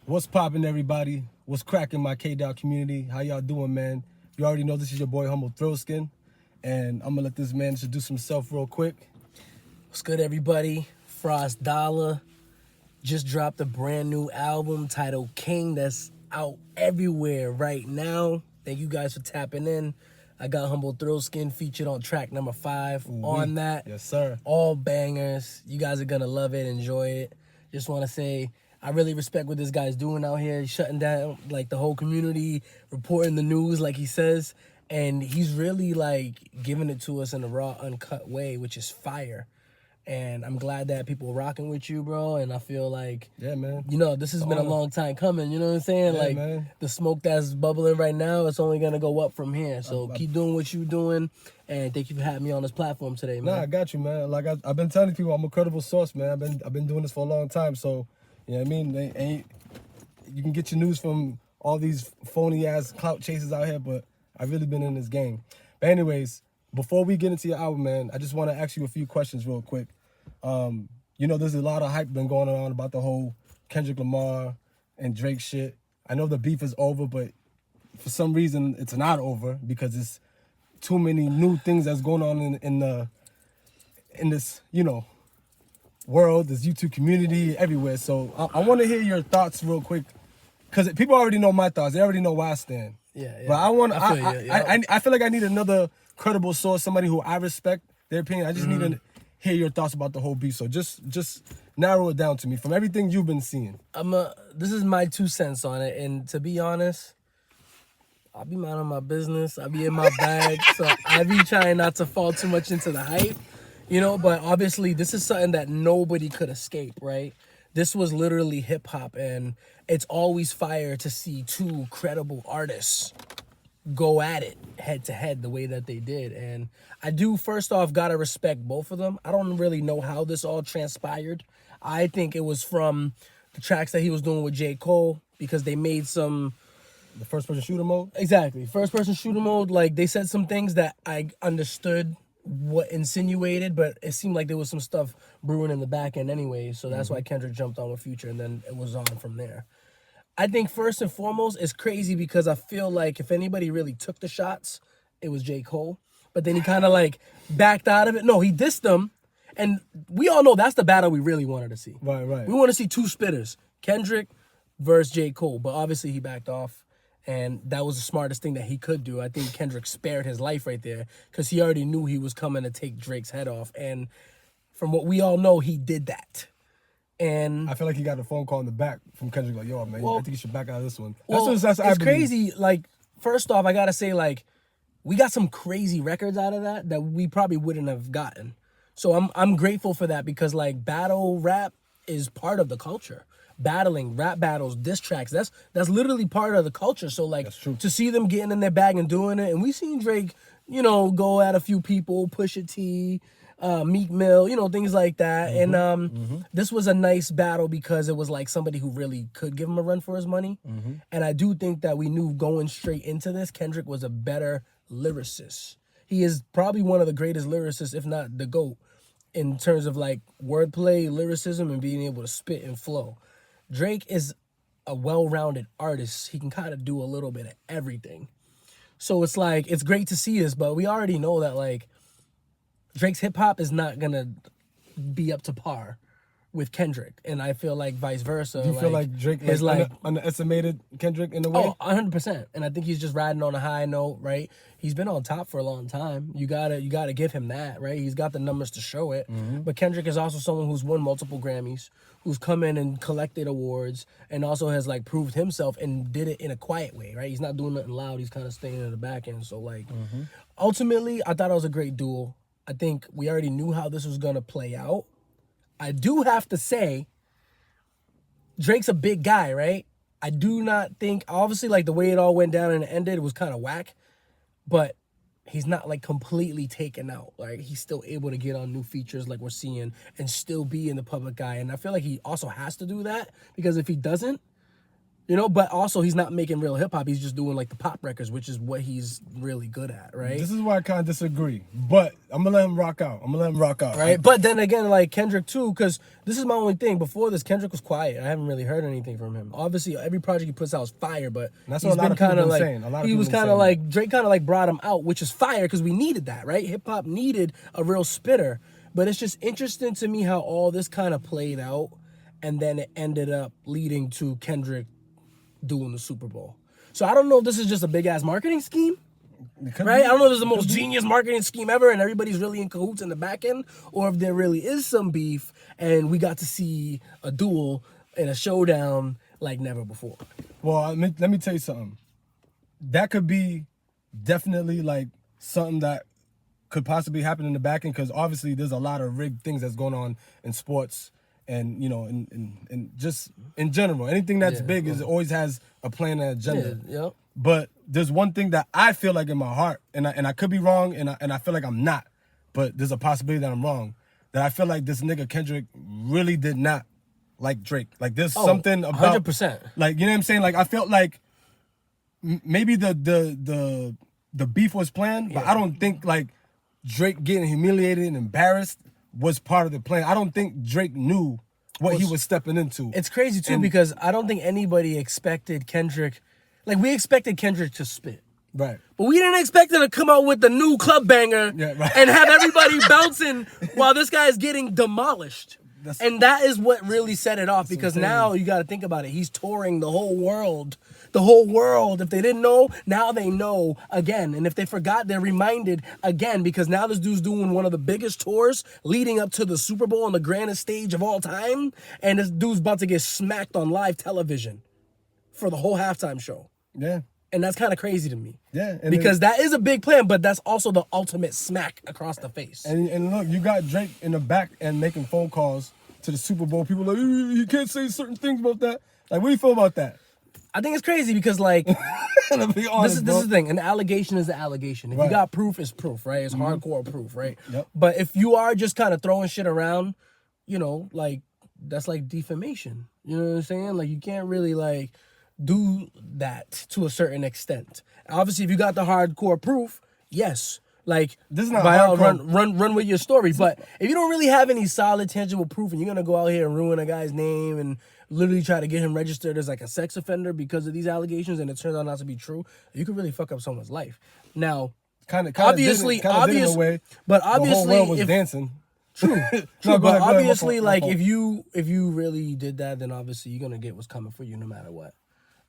What's poppin', everybody? What's cracking, my K.Dot community? How y'all doing, man? You already know this is your boy Humble Thrillskin, and I'm gonna let this man introduce himself real quick. What's good, everybody? Frost Dollar just dropped a brand new album titled King that's out everywhere right now. Thank you guys for tapping in. I got Humble Thrillskin featured on track number 5 on that. Yes, sir. All bangers. You guys are gonna love it, enjoy it. Just want to say I really respect what this guy's doing out here. He's shutting down like the whole community, reporting the news like he says, and he's really like giving it to us in a raw, uncut way, which is fire. And I'm glad that people are rocking with you, bro. And I feel like, Yeah, man. you know, this has been a long time coming. You know what I'm saying? Yeah, like man. the smoke that's bubbling right now, it's only gonna go up from here. So keep doing what you're doing. And thank you for having me on this platform today, man. Nah, I got you, man. Like I've been telling people, I'm a credible source, man. I've been doing this for a long time, so you know what I mean. You can get your news from all these phony ass clout chasers out here, but I've really been in this game. But anyways, before we get into your album, man, I just want to ask you a few questions real quick. You know, there's a lot of hype been going on about the whole Kendrick Lamar and Drake shit. I know the beef is over, but for some reason it's not over because it's too many new things that's going on in this, you know, world, this YouTube community, everywhere. So I want to hear your thoughts real quick, because people already know my thoughts. They already know where I stand. Yeah. But I feel like I need another credible source, somebody who I respect their opinion. I just need to hear your thoughts about the whole beef. So just narrow it down to me from everything you've been seeing. This is my 2 cents on it, and to be honest, I'll be minding my business. I'll be in my bag, so I be trying not to fall too much into the hype, you know. But obviously, this is something that nobody could escape, right? This was literally hip hop, and it's always fire to see two credible artists go at it head to head the way that they did. And I do, first off, gotta respect both of them. I don't really know how this all transpired. I think it was from the tracks that he was doing with J. Cole, because they made some... The first person shooter mode? Exactly. First person shooter mode. Like, they said some things that I understood what insinuated, but it seemed like there was some stuff brewing in the back end anyway. So that's why Kendrick jumped on with Future, and then it was on from there. I think first and foremost, it's crazy because I feel like if anybody really took the shots, it was J. Cole. But then he kind of like backed out of it. No, he dissed them. And we all know that's the battle we really wanted to see. Right. We want to see two spitters, Kendrick versus J. Cole. But obviously he backed off. And that was the smartest thing that he could do. I think Kendrick spared his life right there because he already knew he was coming to take Drake's head off. And from what we all know, he did that. And I feel like he got a phone call in the back from Kendrick, like, yo, man, I think you should back out of this one. That's it's crazy. Like, first off, I got to say, like, we got some crazy records out of that we probably wouldn't have gotten. So I'm grateful for that because, like, battle rap is part of the culture. Battling, rap battles, diss tracks, that's literally part of the culture. So, like, to see them getting in their bag and doing it, and we seen Drake, you know, go at a few people, Pusha T, Meek Mill, you know, things like that. And this was a nice battle because it was like somebody who really could give him a run for his money. And I do think that we knew going straight into this, Kendrick was a better lyricist. He is probably one of the greatest lyricists, if not the GOAT, in terms of like wordplay, lyricism, and being able to spit and flow. Drake is a well-rounded artist. He can kind of do a little bit of everything. So it's like, it's great to see this, but we already know that like Drake's hip hop is not going to be up to par with Kendrick. And I feel like vice versa. Do you feel like Drake is like underestimated Kendrick in a way? Oh, 100%. And I think he's just riding on a high note, right? He's been on top for a long time. You gotta give him that, right? He's got the numbers to show it. But Kendrick is also someone who's won multiple Grammys, who's come in and collected awards, and also has like proved himself and did it in a quiet way, right? He's not doing nothing loud. He's kind of staying in the back end. So like, ultimately, I thought it was a great duel. I think we already knew how this was gonna play out. I do have to say, Drake's a big guy, right? I do not think, obviously, like the way it all went down and it ended, it was kind of whack, but he's not like completely taken out. Like he's still able to get on new features like we're seeing and still be in the public eye. And I feel like he also has to do that because if he doesn't, You know, but also he's not making real hip hop. He's just doing like the pop records, which is what he's really good at, right? This is why I kind of disagree, but I'm gonna let him rock out. Right, but then again, like Kendrick too, because this is my only thing. Before this, Kendrick was quiet. I haven't really heard anything from him. Obviously, every project he puts out is fire, but That's he's what a lot been of people kind of been like saying. A lot of he people was been kind saying of like Drake kind of like brought him out, which is fire because we needed that, right? Hip hop needed a real spitter, but it's just interesting to me how all this kind of played out, and then it ended up leading to Kendrick doing the Super Bowl. So I don't know if this is just a big ass marketing scheme. Right? I don't know if this is the most genius marketing scheme ever and everybody's really in cahoots in the back end, or if there really is some beef and we got to see a duel and a showdown like never before. Well, let me tell you something. That could be definitely like something that could possibly happen in the back end, because obviously there's a lot of rigged things that's going on in sports and, you know, in just in general. Anything that's big is always has a plan and agenda. Yeah, yep. But there's one thing that I feel like in my heart, and I could be wrong, and I feel like I'm not, but there's a possibility that I'm wrong, that I feel like this nigga Kendrick really did not like Drake. Like there's something about 100%. like, you know what I'm saying? Like I felt like maybe the beef was planned, but I don't think like Drake getting humiliated and embarrassed was part of the plan. I don't think Drake knew what he was stepping into. It's crazy too because I don't think anybody expected Kendrick. Like we expected Kendrick to spit. Right. But we didn't expect him to come out with the new club banger and have everybody bouncing while this guy is getting demolished. And that is what really set it off, because now you got to think about it. He's touring the whole world. The whole world. If they didn't know, now they know again. And if they forgot, they're reminded again, because now this dude's doing one of the biggest tours leading up to the Super Bowl on the grandest stage of all time. And this dude's about to get smacked on live television for the whole halftime show. Yeah. And that's kind of crazy to me. Yeah. Because that is a big plan, but that's also the ultimate smack across the face. And look, you got Drake in the back and making phone calls to the Super Bowl. People like, you can't say certain things about that. Like, what do you feel about that? I think it's crazy because, like, be honest, this is the thing. An allegation is an allegation. If you got proof, it's proof, right? It's hardcore proof, right? Yep. But if you are just kind of throwing shit around, you know, like, that's like defamation. You know what I'm saying? Like, you can't really, like, do that to a certain extent. Obviously, if you got the hardcore proof, yes. Like, this is not by all, hardcore. run with your story. But if you don't really have any solid, tangible proof, and you're gonna go out here and ruin a guy's name and literally try to get him registered as like a sex offender because of these allegations, and it turns out not to be true, you could really fuck up someone's life. Now, obviously, but obviously, the whole world was dancing. True, but obviously, like if you really did that, then obviously you're gonna get what's coming for you no matter what,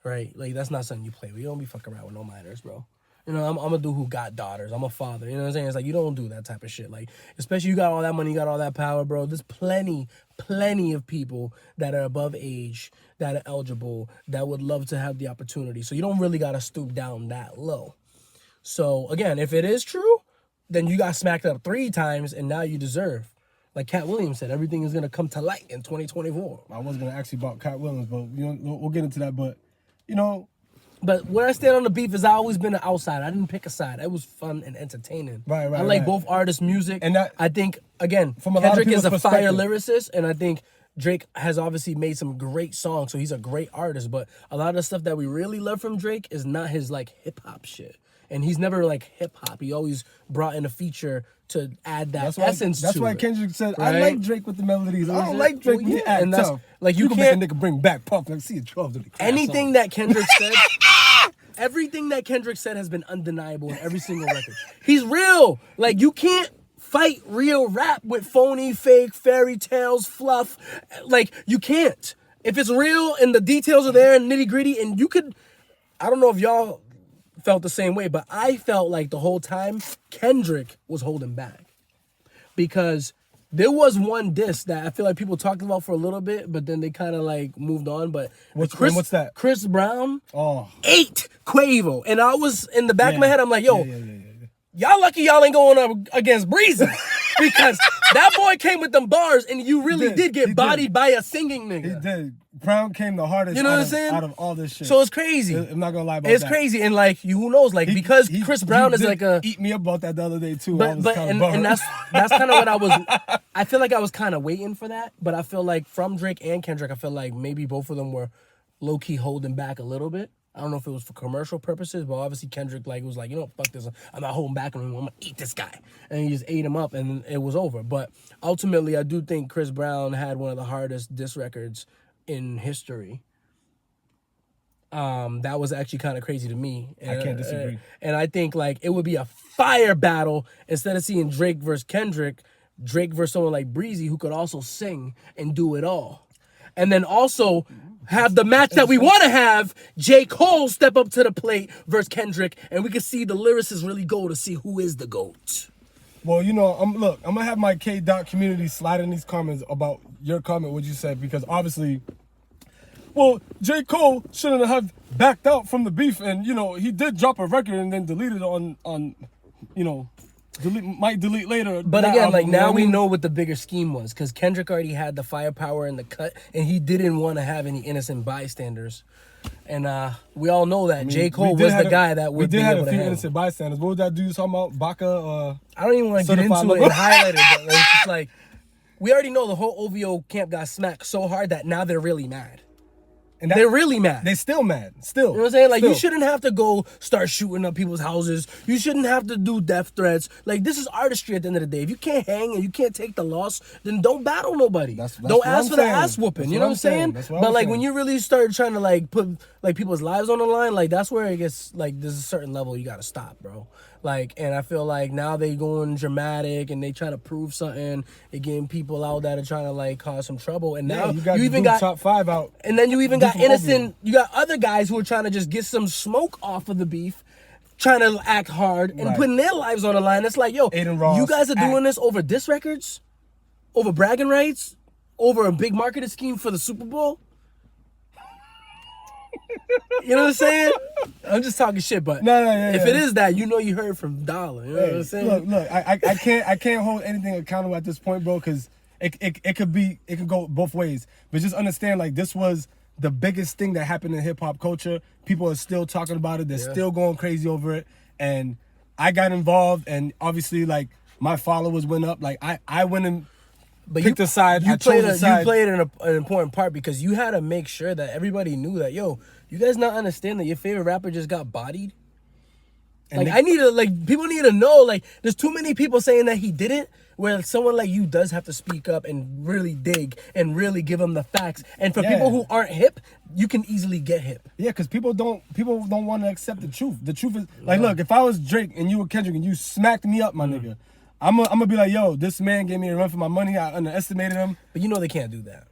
right? Like that's not something you play with. You don't be fucking around with no minors, bro. You know, I'm a dude who got daughters. I'm a father. You know what I'm saying? It's like, you don't do that type of shit. Like, especially you got all that money, you got all that power, bro. There's plenty of people that are above age, that are eligible, that would love to have the opportunity. So you don't really got to stoop down that low. So, again, if it is true, then you got smacked up 3 times, and now you deserve. Like Cat Williams said, everything is going to come to light in 2024. I was going to ask you about Cat Williams, but we'll get into that. But, you know, but where I stand on the beef is I always been an outsider. I didn't pick a side. It was fun and entertaining. Right. I like both artists' music. And that, I think, again, from a Kendrick lot of is a perspective. fire lyricist, and I think Drake has obviously made some great songs, so he's a great artist. But a lot of the stuff that we really love from Drake is not his, like, hip-hop shit. And he's never, like, hip-hop. He always brought in a feature to add that essence to it. That's why Kendrick said, right? I like Drake with the melodies. I don't like Drake with the act and that's tough. like you can make a nigga bring back Puff. Like, see a 12 to the crap anything song. that Kendrick said. Everything that Kendrick said has been undeniable in every single record. He's real. Like, you can't fight real rap with phony, fake, fairy tales, fluff. Like, you can't. If it's real and the details are there and nitty gritty, and you could, I don't know if y'all felt the same way, but I felt like the whole time Kendrick was holding back. Because there was one diss that I feel like people talked about for a little bit, but then they kind of like moved on. But what's that? Chris Brown ate Quavo. And I was in the back of my head, I'm like, yo, y'all lucky y'all ain't going up against Breezy. Because that boy came with them bars, and you really did get bodied by a singing nigga. He did. Brown came the hardest, you know what I'm saying? Out of all this shit. So it's crazy. I'm not gonna lie about it's that. It's crazy, and like who knows, like because Chris Brown is like a eat me up about that the other day too. But and that's kind of what I was. I feel like I was kind of waiting for that, but I feel like from Drake and Kendrick, I feel like maybe both of them were low-key holding back a little bit. I don't know if it was for commercial purposes, but obviously Kendrick like was like, you know, fuck this. I'm not holding back on him. I'm gonna eat this guy, and he just ate him up, and it was over. But ultimately, I do think Chris Brown had one of the hardest diss records in history. That was actually kind of crazy to me. And, I can't disagree. And I think like it would be a fire battle instead of seeing Drake versus Kendrick, Drake versus someone like Breezy who could also sing and do it all. And then also have the match that we want to have, J. Cole step up to the plate versus Kendrick, and we can see the lyricists really go to see who is the GOAT. Well, you know, I'm gonna have my K.Dot community slide in these comments about your comment, what you said, because obviously, well, J. Cole shouldn't have backed out from the beef, and you know, he did drop a record and then deleted on you know, might delete later. But again, like now we know what the bigger scheme was, because Kendrick already had the firepower in the cut, and he didn't want to have any innocent bystanders. And we all know that J. Cole was the guy that would be able to handle. We did have a few innocent bystanders. What was that dude you talking about? Baca? I don't even want to get into it and highlight it, but it's just like, we already know the whole OVO camp got smacked so hard that now they're really mad. And they're really mad. They're still mad. Still. You know what I'm saying? Like, you shouldn't have to go start shooting up people's houses. You shouldn't have to do death threats. Like, this is artistry at the end of the day. If you can't hang and you can't take the loss, then don't battle nobody. Don't ask for the ass whooping. You know what I'm saying? But, like, when you really start trying to, like, put, like, people's lives on the line, like, that's where it gets, like, there's a certain level you got to stop, bro. Like, and I feel like now they going dramatic and they trying to prove something. They getting people out that are trying to like cause some trouble. And now you even got top 5 out. And then you even got innocent. You got other guys who are trying to just get some smoke off of the beef, trying to act hard and putting their lives on the line. It's like, yo, you guys are doing this over diss records, over bragging rights, over a big marketing scheme for the Super Bowl. You know what I'm saying? I'm just talking shit, but if it is that, you know, you heard from Dollar. You know what I'm saying? Look, I can't hold anything accountable at this point, bro, because it could go both ways. But just understand, like, this was the biggest thing that happened in hip hop culture. People are still talking about it. They're still going crazy over it. And I got involved, and obviously, like, my followers went up. Like, I went and picked a side. You played an important part, because you had to make sure that everybody knew that, yo, you guys not understand that your favorite rapper just got bodied? And like, people need to know, like, there's too many people saying that he didn't, where someone like you does have to speak up and really dig and really give them the facts. And for people who aren't hip, you can easily get hip. Yeah, because people don't want to accept the truth. The truth is, like, look, if I was Drake and you were Kendrick and you smacked me up, my nigga, I'm gonna be like, yo, this man gave me a run for my money. I underestimated him. But you know they can't do that.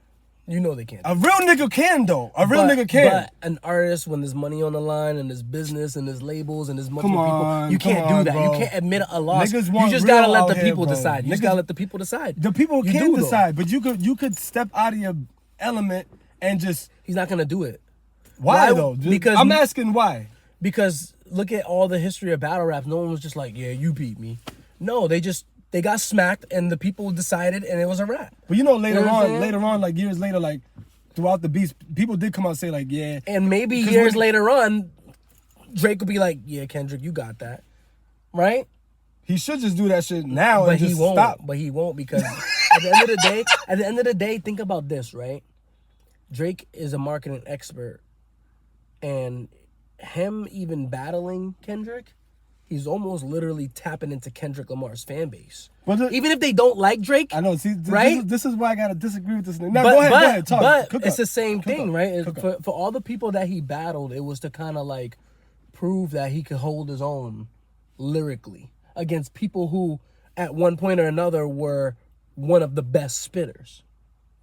You know they can't. A real nigga can, though. A real nigga can. But an artist, when there's money on the line and there's business and there's labels and there's multiple people, you can't do that. Bro. You can't admit a loss. You just gotta let the people decide. You just gotta let the people decide. The people can decide, but you could step out of your element and just. He's not gonna do it. Why though? Because I'm asking why. Because look at all the history of battle rap. No one was just like, yeah, you beat me. No, they got smacked, and the people decided, and it was a wrap. But you know, later on, like years later, like throughout the beats, people did come out and say like, yeah. And maybe years later on, Drake will be like, yeah, Kendrick, you got that, right? He should just do that shit now, but and just stop. But he won't, because at the end of the day, think about this, right? Drake is a marketing expert, and him even battling Kendrick, he's almost literally tapping into Kendrick Lamar's fan base. Even if they don't like Drake. I know. See, right? This is why I gotta disagree with this nigga. Now, go ahead, talk. But it's the same thing, right? For all the people that he battled, it was to kind of like prove that he could hold his own lyrically against people who, at one point or another, were one of the best spitters,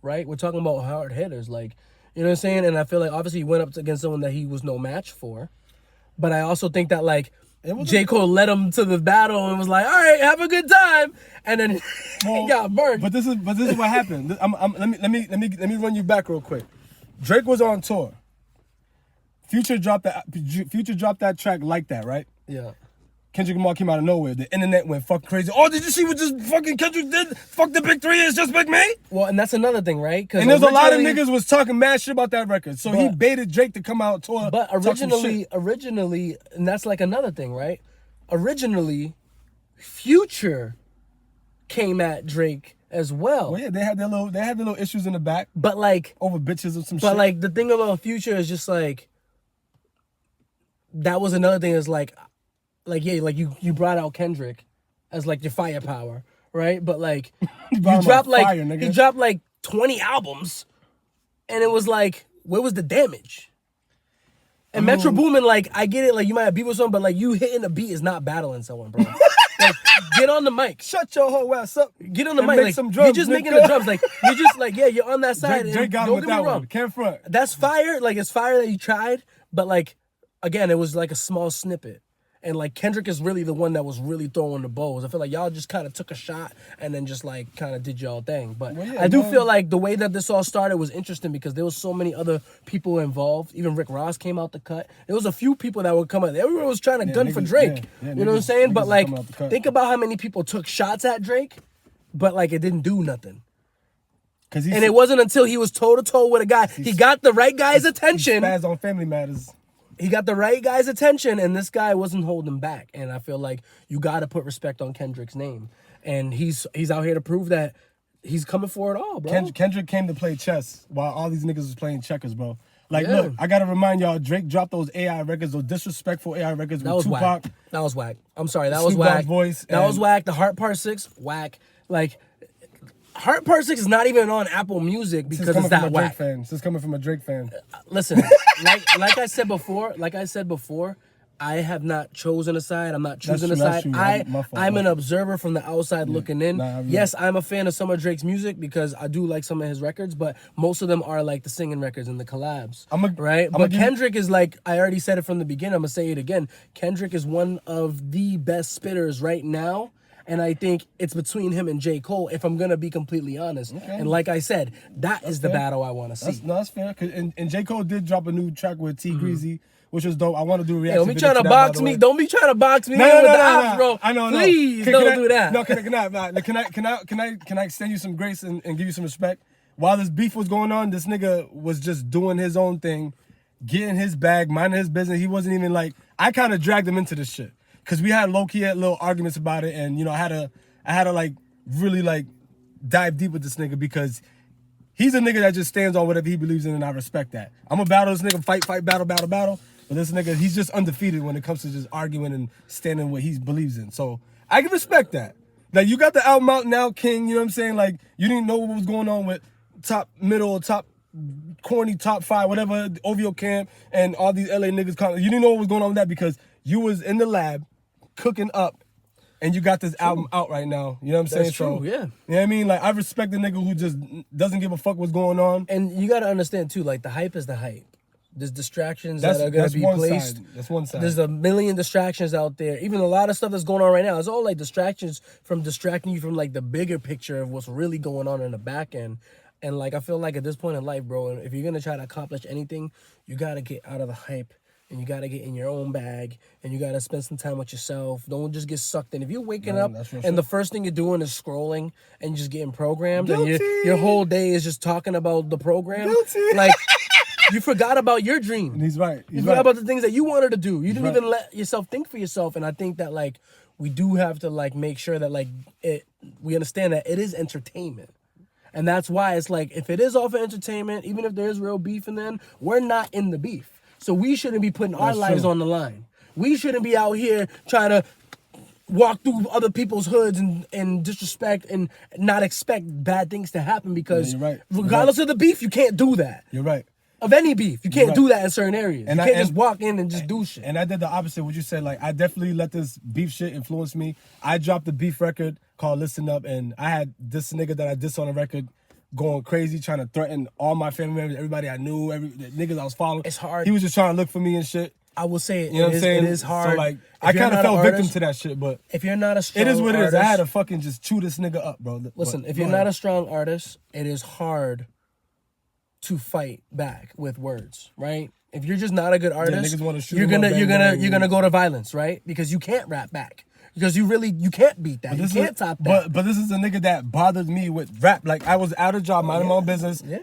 right? We're talking about hard hitters, like, you know what I'm saying? And I feel like obviously he went up against someone that he was no match for. But I also think that, like, J. Cole led him to the battle and was like, all right, have a good time. And then he got burned. But this is what happened. Let me run you back real quick. Drake was on tour. Future dropped that track like that, right? Yeah. Kendrick Lamar came out of nowhere. The internet went fucking crazy. Oh, did you see what this fucking Kendrick did? Fuck the big 3 is just like me. Well, and that's another thing, right? And there's a lot of niggas was talking mad shit about that record. So he baited Drake to come out tour. But originally, and that's like another thing, right? Originally, Future came at Drake as well. Well, yeah, they had their little issues in the back. But like over bitches or some shit. But like the thing about Future is just like that was another thing is like yeah, like you brought out Kendrick as like your firepower, right? But like you dropped he dropped like 20 albums, and it was like, where was the damage? And Metro Boomin, like, I get it, like you might have beat with someone, but like you hitting a beat is not battling someone, bro. Like, get on the mic. Shut your whole ass up. Get on the mic. Like, you're just making the drums. Like, you're just like, yeah, you're on that side. Drake got him with that one. Can't front. That's fire. Like, it's fire that you tried, but like, again, it was like a small snippet. And like Kendrick is really the one that was really throwing the bows. I feel like y'all just kind of took a shot and then just like kind of did y'all thing. But well, yeah, I do feel like the way that this all started was interesting because there was so many other people involved. Even Rick Ross came out the cut. There was a few people that would come out. Everyone was trying to gun for Drake. You know what I'm saying? But like, think about how many people took shots at Drake, but like it didn't do nothing. And it wasn't until he was toe to toe with a guy. He got the right guy's attention. He spazzed on Family Matters. He got the right guy's attention, and this guy wasn't holding back. And I feel like you got to put respect on Kendrick's name. And he's out here to prove that he's coming for it all, bro. Kendrick came to play chess while all these niggas was playing checkers, bro. Like, look, I got to remind y'all, Drake dropped those AI records, those disrespectful AI records with Tupac. Whack. That was whack. I'm sorry, that was whack. That was whack. The Heart Part 6, whack. Like, Heart Part 6 is not even on Apple Music because it's that whack. This is coming from a Drake fan. Listen, like I said before, I have not chosen a side. I'm not choosing a side. I'm an observer from the outside looking in. Yes, I'm a fan of some of Drake's music because I do like some of his records, but most of them are like the singing records and the collabs, right? But Kendrick is like, I already said it from the beginning, I'm going to say it again. Kendrick is one of the best spitters right now. And I think it's between him and J. Cole, if I'm going to be completely honest. Okay. And like I said, that's the battle I want to see. That's fair. And J. Cole did drop a new track with T. Greasy, which was dope. I want to do a reaction video to that, Don't be trying to box me in with the ops, bro. I know. Please don't do that. No, can I extend you some grace and give you some respect? While this beef was going on, this nigga was just doing his own thing, getting his bag, minding his business. He wasn't even like, I kind of dragged him into this shit. Cause we had low-key little arguments about it, and you know I had to like really like dive deep with this nigga because he's a nigga that just stands on whatever he believes in, and I respect that. I'm gonna battle this nigga, fight, battle. But this nigga, he's just undefeated when it comes to just arguing and standing what he believes in. So I can respect that. Like you got the album out now, King. You know what I'm saying? Like you didn't know what was going on with top middle, top corny, top 5, whatever, OVO Camp and all these LA niggas. You didn't know what was going on with that because you was in the lab cooking up, and you got this album out right now. You know what I'm saying? That's true, yeah. You know what I mean? Like, I respect the nigga who just doesn't give a fuck what's going on. And you got to understand, too, like, the hype is the hype. There's distractions that are going to be placed. That's one side. There's a million distractions out there. Even a lot of stuff that's going on right now. It's all, like, distractions from distracting you from, like, the bigger picture of what's really going on in the back end. And, like, I feel like at this point in life, bro, if you're going to try to accomplish anything, you got to get out of the hype. And you got to get in your own bag, and you got to spend some time with yourself. Don't just get sucked in. If you're waking up and the first thing you're doing is scrolling and you're just getting programmed, and your whole day is just talking about the program, like you forgot about your dream. And he's right. You forgot about the things that you wanted to do. You didn't even let yourself think for yourself. And I think that like we do have to like make sure that like we understand that it is entertainment. And that's why it's like if it is all for entertainment, even if there is real beef in then, we're not in the beef. So we shouldn't be putting our lives on the line. We shouldn't be out here trying to walk through other people's hoods and disrespect and not expect bad things to happen because regardless of the beef, you can't do that. You're right. Of any beef, you can't do that in certain areas. And you can't just walk in and just do shit. And I did the opposite. What you said, like I definitely let this beef shit influence me. I dropped a beef record called Listen Up, and I had this nigga that I dissed on a record going crazy, trying to threaten all my family members, everybody I knew, the niggas I was following. It's hard. He was just trying to look for me and shit. I will say you know what I'm saying? It is hard. So like, I kind of fell victim to that shit, but if you're not a strong it is what artist, it is. I had to fucking just chew this nigga up, bro. Listen, if you're not a strong artist, it is hard to fight back with words, right? If you're just not a good artist, you're gonna go to violence, right? Because you can't rap back. Because you can't beat that. You can't top that. But this is a nigga that bothered me with rap. Like, I was out of job, minding my own business. Yeah.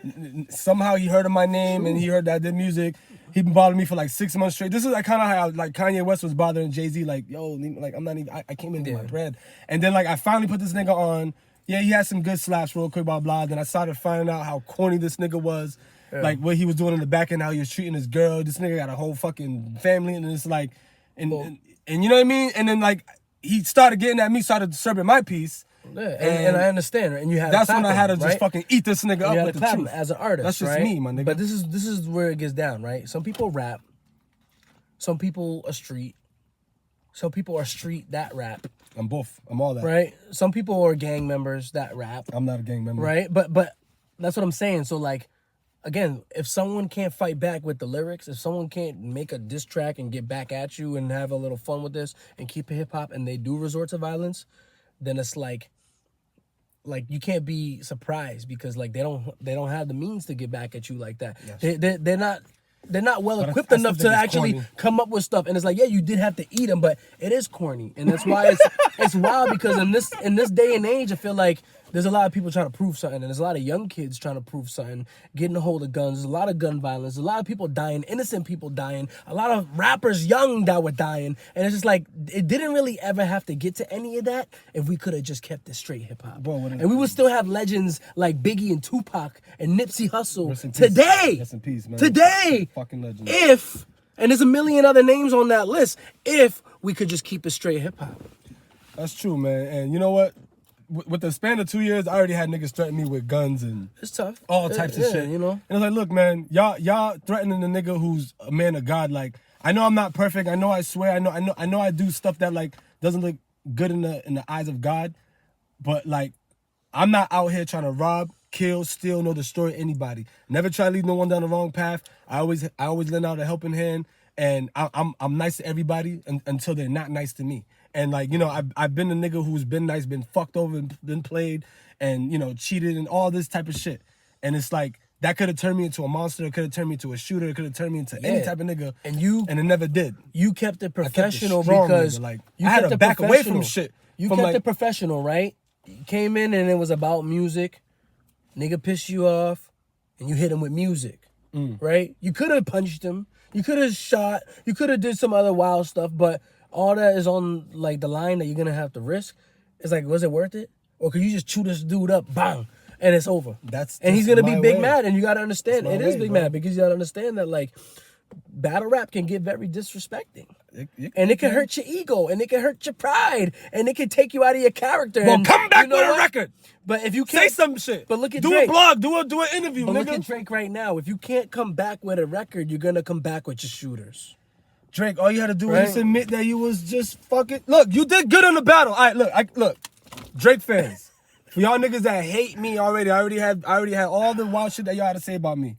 Somehow he heard of my name and he heard that I did music. He been bothering me for like 6 months straight. This is like kind of how like Kanye West was bothering Jay-Z. Like, yo, like I'm not even, I came into my bread. And then like I finally put this nigga on. yeah, he had some good slaps real quick, blah, blah. Then I started finding out how corny this nigga was. Yeah. Like, what he was doing in the back end, how he was treating his girl. This nigga got a whole fucking family, and it's like, and you know what I mean? And then, like, he started getting at me, started disturbing my peace. Yeah, and I understand, and you had that's to when I had to just right? fucking eat this nigga up with the truth. As an artist, that's just right? me, my nigga. But this is where it gets down, right? Some people rap, some people are street, some people are street that rap. I'm both. I'm all that. Right? Some people are gang members that rap. I'm not a gang member. Right? But that's what I'm saying. So like, again, if someone can't fight back with the lyrics, if someone can't make a diss track and get back at you and have a little fun with this and keep it hip hop, and they do resort to violence, then it's like you can't be surprised because like they don't have the means to get back at you like that. Yes. They're not well equipped enough to actually come up with stuff. And it's like, yeah, you did have to eat them, but it is corny, and that's why it's wild because in this day and age, I feel like there's a lot of people trying to prove something, and there's a lot of young kids trying to prove something, getting a hold of guns. There's a lot of gun violence, a lot of people dying, innocent people dying, a lot of rappers young that were dying, and it's just like it didn't really ever have to get to any of that if we could have just kept it straight hip hop, and we would still have legends like Biggie and Tupac and Nipsey Hussle today. Rest in peace, man. Today, fucking legend. And there's a million other names on that list if we could just keep it straight hip hop. That's true, man. And you know what? With the span of 2 years, I already had niggas threaten me with guns and it's tough, all types of shit. You know, and I was like, look, man, y'all threatening a nigga who's a man of God. Like, I know I'm not perfect. I know I swear. I know I do stuff that like doesn't look good in the eyes of God. But like, I'm not out here trying to rob, kill, steal, nor destroy anybody. Never try to lead no one down the wrong path. I always lend out a helping hand, and I'm nice to everybody until they're not nice to me. And like, you know, I've been a nigga who's been nice, been fucked over, and been played, and you know, cheated and all this type of shit. And it's like that could have turned me into a monster. It could have turned me into a shooter. It could have turned me into any type of nigga. And it never did. You kept it professional strong, because nigga. Like you I had kept to it back away from shit. You from kept like, it professional, right? You came in and it was about music. Nigga pissed you off, and you hit him with music, right? You could have punched him. You could have shot. You could have did some other wild stuff, but all that is on like the line that you're gonna have to risk. It's like, was it worth it? Or could you just chew this dude up, bang, and it's over? And he's gonna be big mad, and you gotta understand it is big mad because you gotta understand that like battle rap can get very disrespecting. And it can hurt your ego, and it can hurt your pride, and it can take you out of your character. Well, and come back with a record. But if you say can't some shit, but look at do Drake. a blog, do an interview, but nigga. Look at Drake right now. If you can't come back with a record, you're gonna come back with your shooters. Drake, all you had to do was just admit that you was just fucking. Look, you did good on the battle. All right, look, Drake fans, for y'all niggas that hate me already, I already had all the wild shit that y'all had to say about me,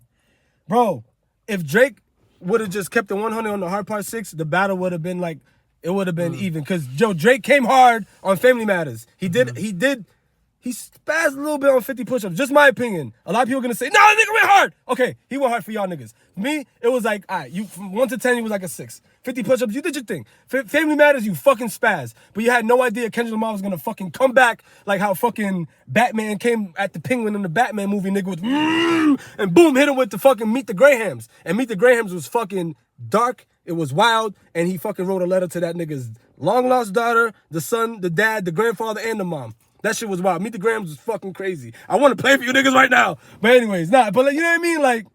bro. If Drake would have just kept the 100 on the Hard Part 6, the battle would have been like, it would have been even. Cause Drake came hard on Family Matters. He spazzed a little bit on 50 push-ups. Just my opinion. A lot of people are gonna say, no, that nigga went hard. Okay, he went hard for y'all niggas. Me, it was like, all right, you from 1 to 10, he was like a 6. 50 push-ups, you did your thing. Family Matters, you fucking spaz. But you had no idea Kendrick Lamar was gonna fucking come back like how fucking Batman came at the Penguin in the Batman movie, nigga, with and boom, hit him with the fucking Meet the Grahams. And Meet the Grahams was fucking dark. It was wild, and he fucking wrote a letter to that nigga's long-lost daughter, the son, the dad, the grandfather, and the mom. That shit was wild. Meet the Grahams was fucking crazy. I want to play for you niggas right now. But anyways, but like, you know what I mean? Like,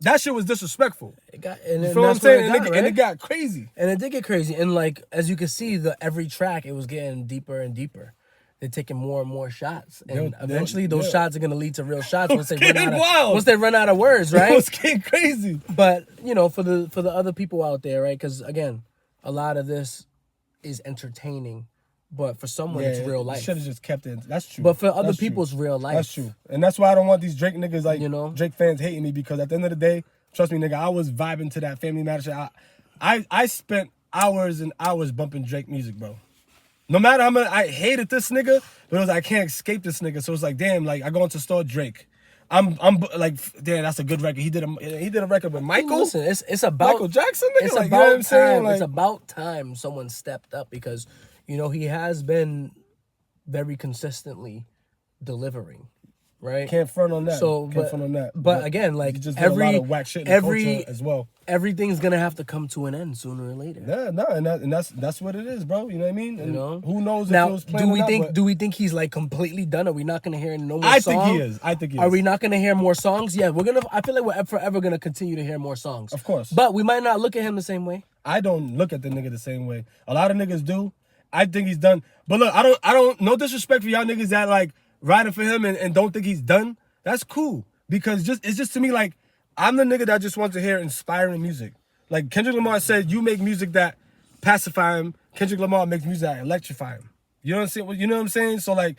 that shit was disrespectful. You feel what I'm saying? And it got crazy. And it did get crazy. And like, as you can see, every track, it was getting deeper and deeper. They're taking more and more shots. And eventually those shots are going to lead to real shots once they run out of words, right? It was getting crazy. But, you know, for the other people out there, right? Because, again, a lot of this is entertaining. But for someone, it's real life. Should have just kept it. That's true. But for other people, it's real life. That's true. And that's why I don't want these Drake niggas, like, you know, Drake fans hating me, because at the end of the day, trust me, nigga, I was vibing to that Family Matters shit. I spent hours and hours bumping Drake music, bro. No matter how much I hated this nigga, but it was like, I can't escape this nigga. So it's like, damn, like, I go into store Drake. I'm like, damn, that's a good record. He did a record with Michael. Listen, it's about Michael Jackson, nigga. It's like, about you know what I'm saying? time. Like, It's about time someone stepped up, because, you know, he has been very consistently delivering. right? Can't front on that. So, Can't front on that. But again, like you just did a lot of whack shit in the culture as well. Everything's gonna have to come to an end sooner or later. Yeah, no, and that's what it is, bro. You know what I mean? And you know, who knows now, if it was playing do we think he's like completely done? Are we not gonna hear no more I songs? think he is. I think he is. Are we not gonna hear more songs? Yeah, I feel like we're forever gonna continue to hear more songs. Of course. But we might not look at him the same way. I don't look at the nigga the same way. A lot of niggas do. I think he's done. But look, I don't. No disrespect for y'all niggas that like riding for him and don't think he's done. That's cool because it's just to me like I'm the nigga that just wants to hear inspiring music. Like Kendrick Lamar said, you make music that pacify him. Kendrick Lamar makes music that electrify him. You know what I'm saying? You know what I'm saying? So like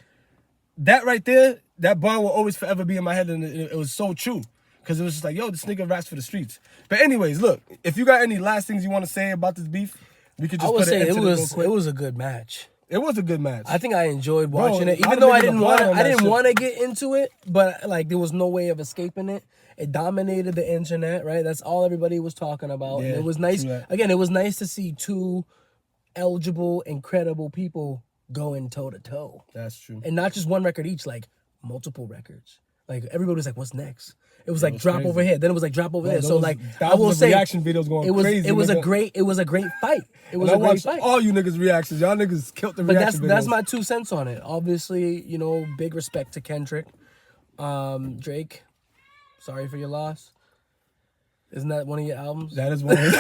that right there, that bar will always forever be in my head, and it was so true because it was just like, yo, this nigga raps for the streets. But anyways, look, if you got any last things you want to say about this beef, we could just put it into real quick. It was a good match. It was a good match. I think I enjoyed watching it, even though I didn't want to get into it. But like, there was no way of escaping it. It dominated the internet, right? That's all everybody was talking about. Yeah, and it was nice. Again, it was nice to see two eligible, incredible people going toe to toe. That's true. And not just one record each, like multiple records. Like everybody was like, "What's next?" It was like drop crazy. Over here. Then it was like drop over there. So like I will say, reaction videos going crazy. It was a great fight. It was a great fight. All you niggas reactions. Y'all niggas killed the reaction videos. That's my 2 cents on it. Obviously, you know, big respect to Kendrick, Drake. Sorry for your loss. Isn't that one of your albums? That is one of his.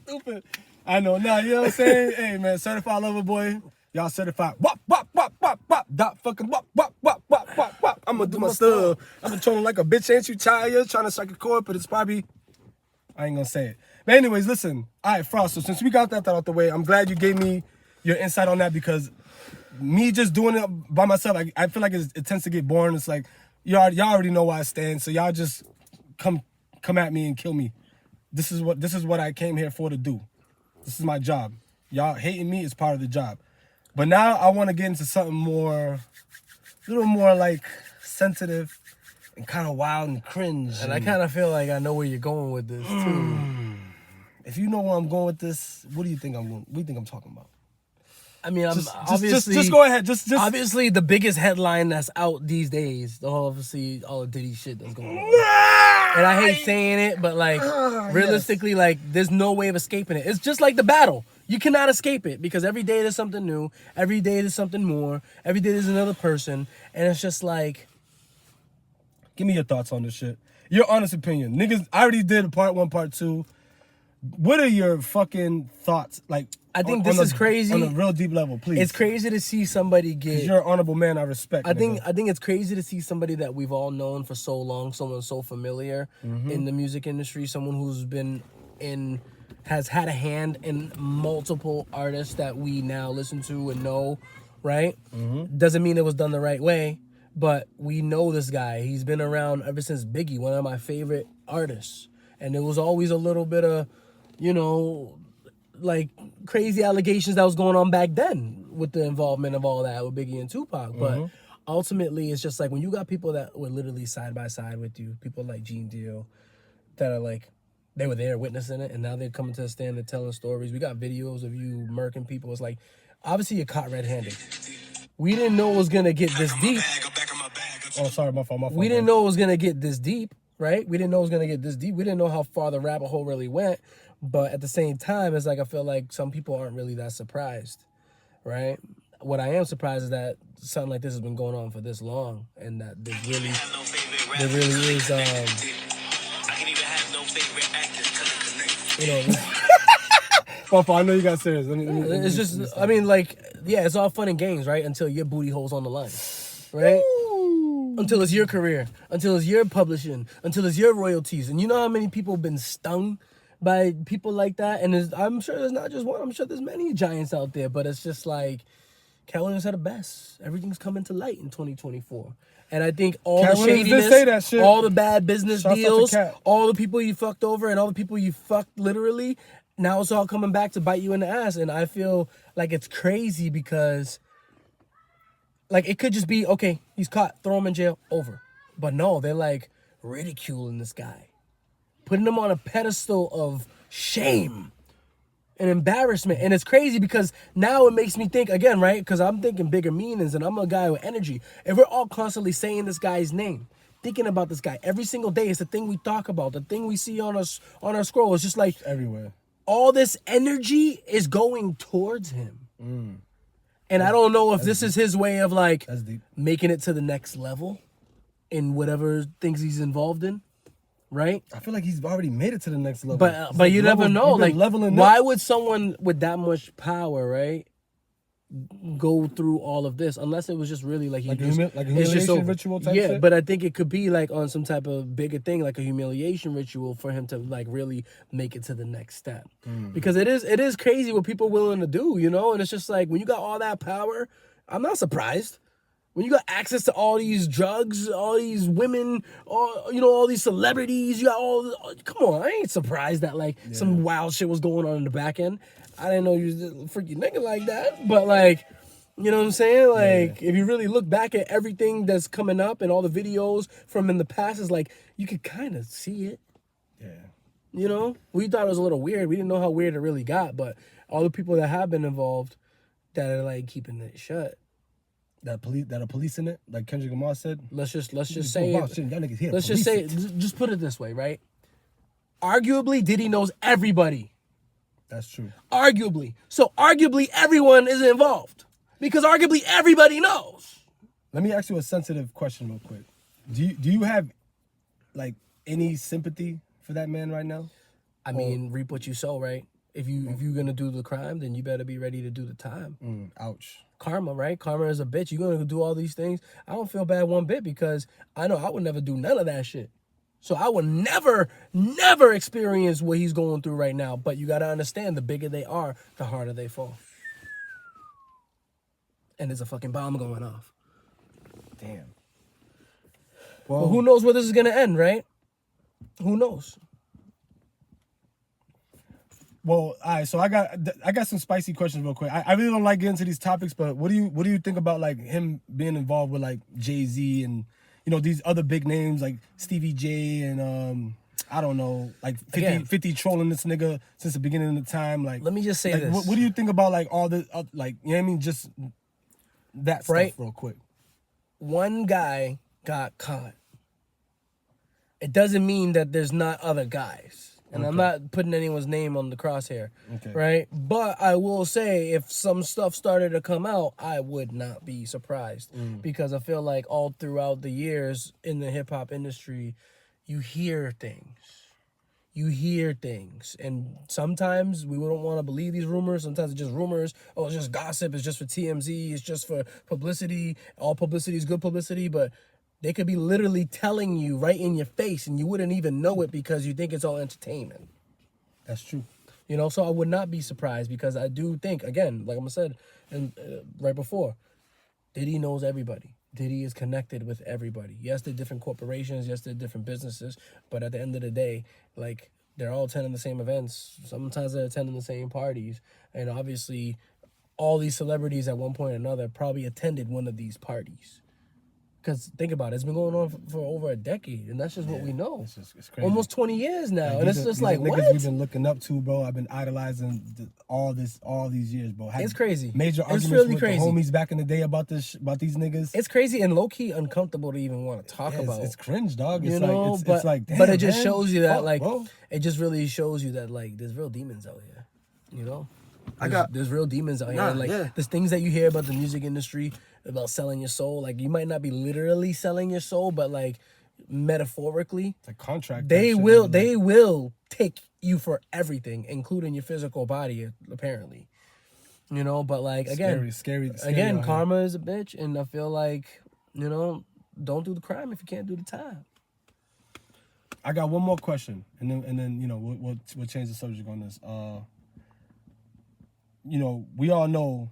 Stupid. I know. Nah, you know what I'm saying? Hey, man, certified lover boy. Y'all certified. Wop, wop, wop, wop, wop. Dot fucking wop, wop, wop, wop, wop, wop. I'm going to do my stuff. I'm controlling like a bitch. Ain't you tired? Trying to strike a chord, but it's probably... I ain't going to say it. But anyways, listen. All right, Frost. So since we got that out the way, I'm glad you gave me your insight on that because me just doing it by myself, I feel like it tends to get boring. It's like... Y'all already know where I stand, so y'all just come at me and kill me. This is what I came here for to do. This is my job. Y'all hating me is part of the job. But now I want to get into something a little more like sensitive and kind of wild and cringe. And I kind of feel like I know where you're going with this too. If you know where I'm going with this, what do you think I'm talking about? I mean, just go ahead. Just obviously the biggest headline that's out these days. Obviously, all the Diddy shit that's going on. And I hate saying it, but like realistically, like there's no way of escaping it. It's just like the battle. You cannot escape it because every day there's something new. Every day there's something more. Every day there's another person, and it's just like. Give me your thoughts on this shit. Your honest opinion, niggas. I already did part 1, part 2. What are your fucking thoughts? Like, I think this is crazy on a real deep level. Please, it's crazy to see somebody get. You're an honorable man. I respect. I think it's crazy to see somebody that we've all known for so long, someone so familiar in the music industry, someone who's has had a hand in multiple artists that we now listen to and know, right? Doesn't mean it was done the right way, but we know this guy. He's been around ever since Biggie, one of my favorite artists, and there was always a little bit of, you know, like crazy allegations that was going on back then with the involvement of all that with Biggie and Tupac. But ultimately, it's just like when you got people that were literally side by side with you, people like Gene Deal, that are like, they were there witnessing it, and now they're coming to the stand and telling stories. We got videos of you murking people. It's like, obviously you're caught red-handed. We didn't know it was going to get this deep. Oh, sorry, my fault. We didn't know it was going to get this deep, right? We didn't know it was going to get this deep. We didn't know how far the rabbit hole really went. But at the same time, it's like I feel like some people aren't really that surprised, right? What I am surprised is that something like this has been going on for this long, and that there really is, you know. I know you got serious. It's just, I mean, like, yeah, it's all fun and games, right? Until your booty hole's on the line, right? Ooh. Until it's your career, until it's your publishing, until it's your royalties. And you know how many people have been stung by people like that? And I'm sure there's not just one. I'm sure there's many giants out there. But it's just like, Cat Williams said it best. Everything's coming to light in 2024. And I think all Cat the Williams shadiness, did say that shit. all the bad business Shouts deals, out to Cat. all the people you fucked over, and all the people you fucked literally, now it's all coming back to bite you in the ass. And I feel like it's crazy because, like, it could just be, okay, he's caught, throw him in jail, over. But no, they're like ridiculing this guy, putting him on a pedestal of shame. an embarrassment. And it's crazy because now it makes me think again, right? Because I'm thinking bigger meanings and I'm a guy with energy. If we're all constantly saying this guy's name, thinking about this guy every single day, it's the thing we talk about, the thing we see on us on our scroll. It's just like everywhere. All this energy is going towards him. And I don't know if this is his way of like That's deep. making it to the next level in whatever things he's involved in, right? I feel like he's already made it to the next level. But you never know. Like, leveling why up. would someone with that much power, right, go through all of this? Unless it was just really like Like a humiliation ritual type yeah, shit? but I think it could be like on some type of bigger thing, like a humiliation ritual for him to like really make it to the next step. Because it is crazy what people are willing to do, you know? And it's just like when you got all that power, I'm not surprised. When you got access to all these drugs, all these women, all these celebrities, you got come on, I ain't surprised that like some wild shit was going on in the back end. I didn't know you was a freaky nigga like that, but like, you know what I'm saying? Like, if you really look back at everything that's coming up and all the videos from in the past, it's like you could kind of see it. Yeah. You know, we thought it was a little weird. We didn't know how weird it really got, but all the people that have been involved that are like keeping it shut. That are policing it, like Kendrick Lamar said. Let's just Let's say just put it this way, right? Arguably, Diddy knows everybody. That's true. Arguably. So arguably everyone is involved. Because arguably everybody knows. Let me ask you a sensitive question real quick. Do you have like any sympathy for that man right now? I mean, reap what you sow, right? If you're gonna do the crime, then you better be ready to do the time. Ouch. Karma, right? Karma is a bitch. You're gonna do all these things. I don't feel bad one bit because I know I would never do none of that shit. So I would never experience what he's going through right now. But you gotta understand, the bigger they are, the harder they fall. And there's a fucking bomb going off. Damn. Well, who knows where this is gonna end, right? Who knows? Well, all right. So I got some spicy questions real quick. I really don't like getting into these topics, but what do you think about like him being involved with like Jay-Z and these other big names like Stevie J and I don't know, like 50 trolling this nigga since the beginning of the time. Like, let me just say like, this. What do you think about like all the like you know what I mean? Just that stuff real quick. One guy got caught. It doesn't mean that there's not other guys. And I'm not putting anyone's name on the crosshair, right? But I will say if some stuff started to come out, I would not be surprised. Because I feel like all throughout the years in the hip-hop industry, you hear things. And sometimes we don't want to believe these rumors. Sometimes it's just rumors. Oh, it's just gossip. It's just for TMZ. It's just for publicity. All publicity is good publicity, but they could be literally telling you right in your face and you wouldn't even know it because you think it's all entertainment. That's true. So I would not be surprised because I do think, again, like I said and right before, Diddy knows everybody. Diddy is connected with everybody. Yes, they're different corporations. Yes, they're different businesses. But at the end of the day, like, they're all attending the same events. Sometimes they're attending the same parties. And obviously, all these celebrities at one point or another probably attended one of these parties. Because think about it, it's been going on for over a decade, and that's just what we know. It's crazy. Almost 20 years now, like, and it's just like, what? Niggas we've been looking up to, bro. I've been idolizing all these years, bro. It's crazy. Major arguments it's really with crazy. the homies back in the day about these niggas. It's crazy and low-key uncomfortable to even want to talk about. It's cringe, dog. It's it's like, damn, but it just man. shows you that, Fuck, like, bro. it just really shows you that, like, there's real demons out here, There's real demons out here. Nah, And like, there's things that you hear about the music industry, about selling your soul. Like, you might not be literally selling your soul, but like metaphorically, it's a contract. they will take you for everything, including your physical body, apparently. But like, again, scary. Again, karma is a bitch, and I feel like, don't do the crime if you can't do the time. I got one more question, and then we'll change the subject on this. We all know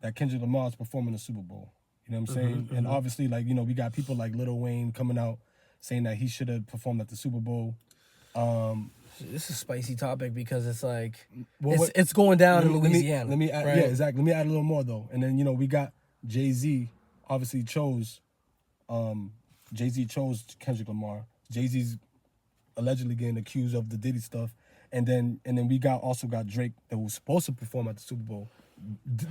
that Kendrick Lamar is performing the Super Bowl. You know what I'm saying? And obviously, like, we got people like Lil Wayne coming out saying that he should have performed at the Super Bowl. This is a spicy topic because it's like, it's going down in Louisiana. Let me add, right? Yeah, exactly. Let me add a little more, though. And then, we got Jay-Z obviously chose Kendrick Lamar. Jay-Z's allegedly getting accused of the Diddy stuff. and then we also got Drake that was supposed to perform at the Super Bowl.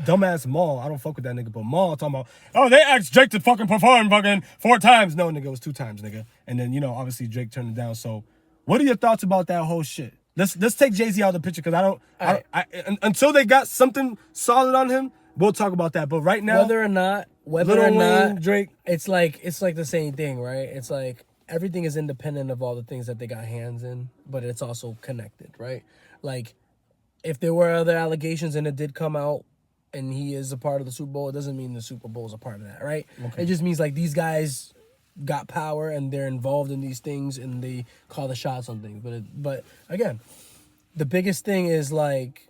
Dumbass Maul, I don't fuck with that nigga, but Maul talking about, oh, they asked Drake to fucking perform fucking 4 times. No, nigga, it was 2 times, nigga. And then, obviously Drake turned it down. So what are your thoughts about that whole shit? Let's take Jay-Z out of the picture, because until they got something solid on him, we'll talk about that. But right now, whether or not Drake, it's like the same thing, right? It's like everything is independent of all the things that they got hands in, but it's also connected, right? Like, if there were other allegations and it did come out and he is a part of the Super Bowl, it doesn't mean the Super Bowl is a part of that, right? Okay. It just means like these guys got power and they're involved in these things and they call the shots on things. But again, the biggest thing is like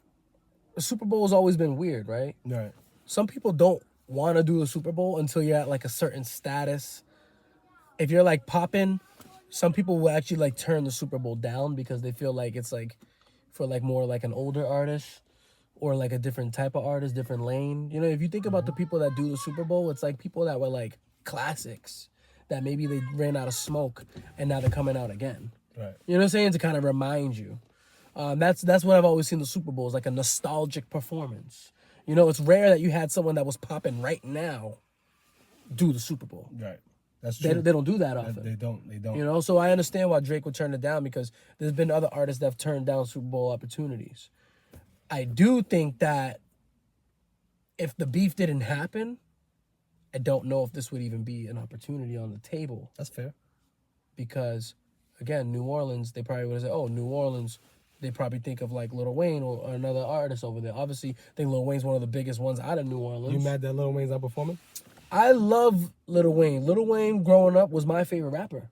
the Super Bowl has always been weird, right? Right. Some people don't want to do the Super Bowl until you're at like a certain status. If you're like popping, some people will actually like turn the Super Bowl down because they feel like it's like for like more like an older artist or like a different type of artist, different lane. If you think about the people that do the Super Bowl, it's like people that were like classics that maybe they ran out of smoke and now they're coming out again. Right. You know what I'm saying? To kind of remind you. That's what I've always seen the Super Bowl is like a nostalgic performance. It's rare that you had someone that was popping right now do the Super Bowl. Right. That's true. They don't do that often. They don't. So I understand why Drake would turn it down because there's been other artists that have turned down Super Bowl opportunities. I do think that if the beef didn't happen, I don't know if this would even be an opportunity on the table. That's fair. Because, again, New Orleans, they probably would have said, oh, New Orleans, they probably think of like Lil Wayne or another artist over there. Obviously, I think Lil Wayne's one of the biggest ones out of New Orleans. You mad that Lil Wayne's not performing? I love Lil Wayne. Lil Wayne, growing up, was my favorite rapper.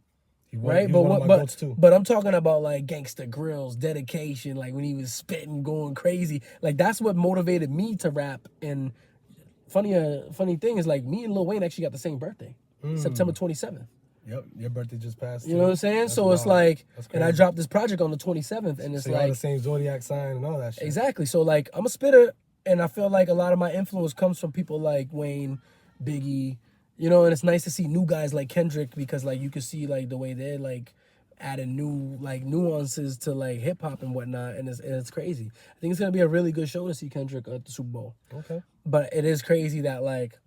Right? But I'm talking about like Gangsta Grills, Dedication, like when he was spitting, going crazy. Like that's what motivated me to rap. And funny thing is like me and Lil Wayne actually got the same birthday, September 27th. Yep, your birthday just passed. You know what I'm saying? So it's like, and I dropped this project on the 27th, and it's so like the same zodiac sign and all that shit. Exactly. So like I'm a spitter, and I feel like a lot of my influence comes from people like Wayne, Biggie, and it's nice to see new guys like Kendrick because like you can see like the way they're like adding new like nuances to like hip hop and whatnot, and it's crazy. I think it's gonna be a really good show to see Kendrick at the Super Bowl. Okay. But it is crazy that like,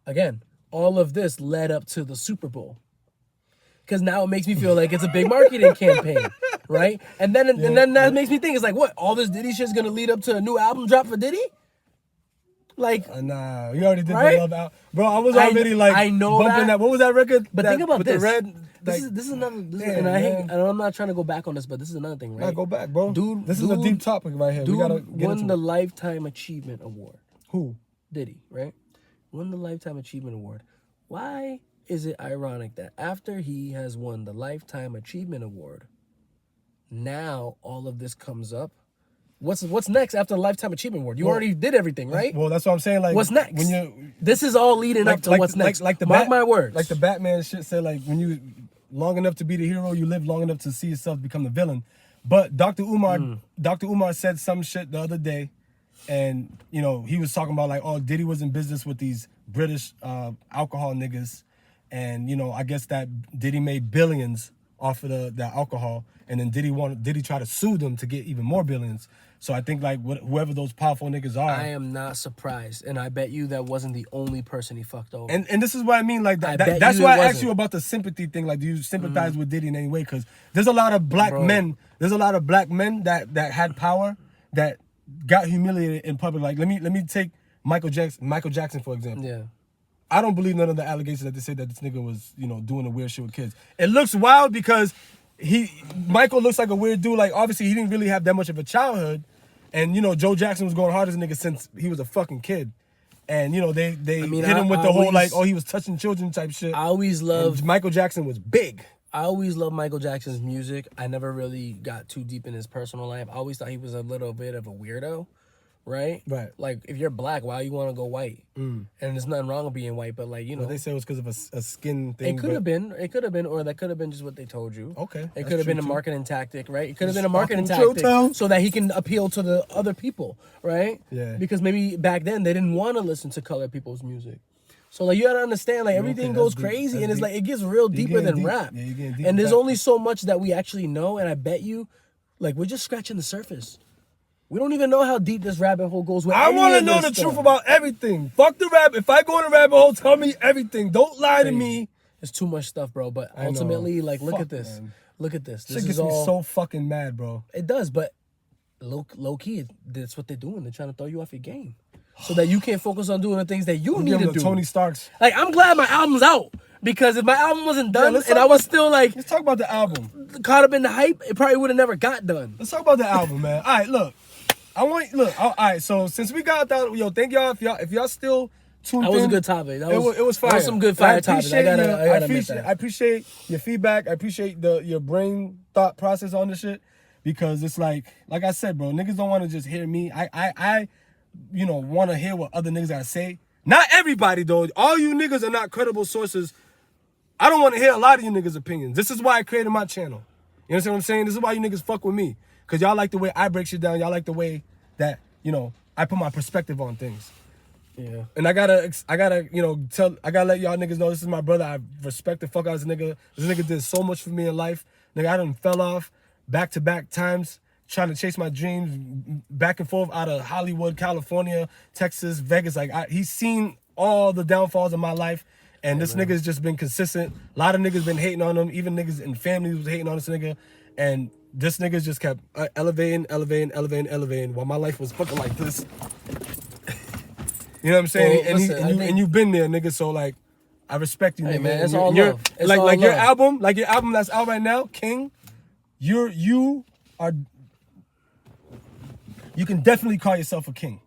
again, all of this led up to the Super Bowl. Because now it makes me feel like it's a big marketing campaign, right? And then that makes me think, it's like, what, all this Diddy shit's gonna lead up to a new album drop for Diddy? Like, nah, you already did right? the Love out, bro. I was already I know bumping that. What was that record? But think about this. The red, this is another. And I'm not trying to go back on this, but this is another thing, right? Nah, go back, bro. Dude, this is a deep topic right here. We gotta get won into the Lifetime Achievement Award. Who? Diddy, right? Won the Lifetime Achievement Award. Why is it ironic that after he has won the Lifetime Achievement Award, now all of this comes up? What's next after the Lifetime Achievement Award? You already did everything, right? Well, that's what I'm saying. Like, what's next? This is all leading up to what's next. Mark my words. Like the Batman shit said, like when you long enough to be the hero, you live long enough to see yourself become the villain. But Dr. Umar said some shit the other day, and he was talking about like, oh, Diddy was in business with these British alcohol niggas, and I guess that Diddy made billions off of the alcohol, and then Diddy tried to sue them to get even more billions. So I think like whoever those powerful niggas are, I am not surprised, and I bet you that wasn't the only person he fucked over. And this is what I mean, like that's why I asked you about the sympathy thing. Like, do you sympathize with Diddy in any way? Because there's a lot of black men. There's a lot of black men that had power that got humiliated in public. Like let me take Michael Jackson for example. Yeah. I don't believe none of the allegations that they said that this nigga was, doing the weird shit with kids. It looks wild because Michael looks like a weird dude. Like, obviously, he didn't really have that much of a childhood. And, Joe Jackson was going hard as a nigga since he was a fucking kid. And, they hit him with the whole, like, oh, he was touching children type shit. I always loved... And Michael Jackson was big. I always loved Michael Jackson's music. I never really got too deep in his personal life. I always thought he was a little bit of a weirdo. Right? Right. Like, if you're black, why you want to go white? And there's nothing wrong with being white, but like, Well, they say it was because of a skin thing. It could have been, or that could have been just what they told you. Okay. It could have been a marketing tactic, right? It could have been a marketing tactic so that he can appeal to the other people, right? Yeah. Because maybe back then they didn't want to listen to colored people's music. So like you gotta understand, like everything goes crazy, and it's like it gets real deeper than rap. Yeah, you're getting deep and there's only so much that we actually know, and I bet you Like, we're just scratching the surface. We don't even know how deep this rabbit hole goes. With I want to know the truth about everything. Fuck the rabbit. If I go in a rabbit hole, tell me everything. Don't lie to me. It's too much stuff, bro. But ultimately, like, look at this. Man. Look at this. This Shit gets me so fucking mad, bro. It does, but low key, that's what they're doing. They're trying to throw you off your game, so that you can't focus on doing the things that you need to do. Tony Starks. Like, I'm glad my album's out, because if my album wasn't done and I was still like, let's talk about the album. Caught up in the hype, it probably would have never got done. Let's talk about the album, man. All right, look. All right. So since we got that, thank y'all if y'all still tuned in. That was a good topic. It was fire. That was some good fire topics. I appreciate your feedback. I appreciate your brain thought process on this shit, because it's like I said, bro, niggas don't want to just hear me. I want to hear what other niggas gotta say. Not everybody though. All you niggas are not credible sources. I don't want to hear a lot of you niggas' opinions. This is why I created my channel. You understand what I'm saying? This is why you niggas fuck with me. Because y'all like the way I break shit down. Y'all like the way that, I put my perspective on things. Yeah. And I gotta, I gotta let y'all niggas know this is my brother. I respect the fuck out of this nigga. This nigga did so much for me in life. Nigga, I done fell off back-to-back times trying to chase my dreams back and forth out of Hollywood, California, Texas, Vegas. Like, he's seen all the downfalls of my life. And this nigga's just been consistent. A lot of niggas been hating on him. Even niggas in families was hating on this nigga. And this nigga's just kept elevating while my life was fucking like this. You know what I'm saying? Well, and you've been there, nigga. So like, I respect you, nigga. Man, it's all love. It's like all like love. your album that's out right now, King. You can definitely call yourself a king.